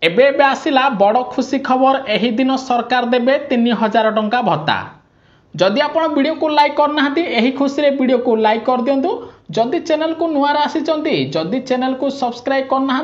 एबे एबे आसिला बड़ खुशी खबर। एही दिन सरकार देबे 3000 टंका भत्ता। जदि आपण वीडियो को लाइक करना एही खुशी रे वीडियो को लाइक कर दियंतु। जदि चैनल को नुआ आसीचंती, जदि चैनल को सब्सक्राइब करना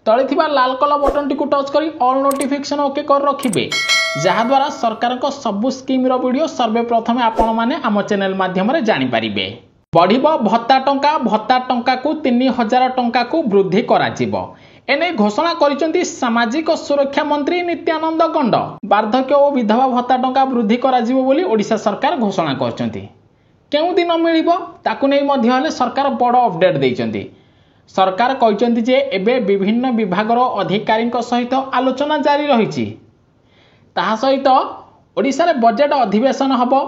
तळे थिबा लाल कलर बटन टी को टच करी ऑल नोटिफिकेशन ओके कर रखिबे, जहा द्वारा सरकार को सब स्कीम रो वीडियो सर्वप्रथम आपण माने आम चैनल माध्यम रे जानि परिबे। बढ़िबो भत्ता टंका को 3000 टंका को वृद्धि करा जिवो। एने घोषणा करिसेंती सामाजिक सुरक्षा मंत्री नित्यानंद गंड। वार्धक्य और विधवा भत्ता टंका वृद्धि करा जिवो बोली ओडिशा सरकार घोषणा करचंती। केउ दिन मिलिबो ताकु नै मध्य हले सरकार बड़ अपडेट दैचंती। सरकार कहिसेंती जे एबे विभिन्न विभागर अधिकारी सहित आलोचना जारी रहिछि। ताहा सहित ओडिशा रे बजेट अधिवेशन हबो।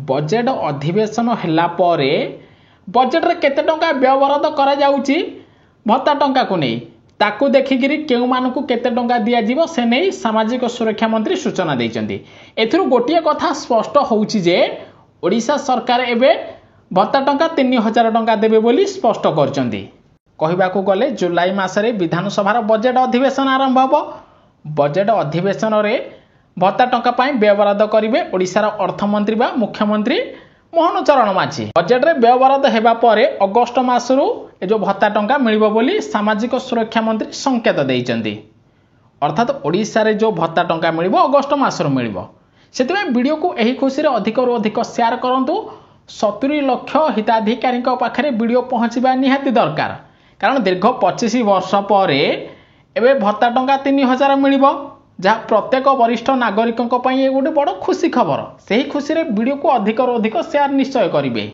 बजेट अधिवेशन हैला परे बजेट रे केते टंका व्यवहार करा जाउछि भत्ता टंका को नै ताकू देखिकी केउ मानकु केते टंका दिया जीवो से नहीं सामाजिक सुरक्षा मंत्री सूचना दैचंती। एथिरु गोटिए कथा स्पष्ट होउछि जे ओडिशा सरकार एबे भत्ता टंका 3000 टंका देबे बोली स्पष्ट करचंती। कहिबाकू गले जुलाई मासरे विधानसभा बजेट अधिवेशन आरंभ हबो। बजेट अधिवेशन रे भत्ता टंका पाई व्यवहार करिवे ओडिशार अर्थमंत्री बा मुख्यमंत्री मोहन चरण माझी। बजेट रे व्यवहार हेबा परे अगस्त मासरु ए जो भत्ता टंका मिलिबो बोली सामाजिक सुरक्षा मंत्री संकेत दैचंती। अर्थात ओडिशा रे जो भत्ता टंका मिलिबो अगस्त मासरु मिलिबो। सेतिबे वीडियो को एही खुशी रे अधिक रु अधिक शेयर करंतु। 70 लाख हिताधिकारी पाखरे वीडियो पहुंचबा निहाती दरकार, कारण दीर्घ 25 वर्ष परे एबे भत्ता टंका 3000 मिलिबो, जहाँ प्रत्येक वरिष्ठ नागरिकों गोटे बड़ खुशी खबर। से ही खुशी रे वीडियो को अधिक रु अधिक शेयर निश्चय करिवे।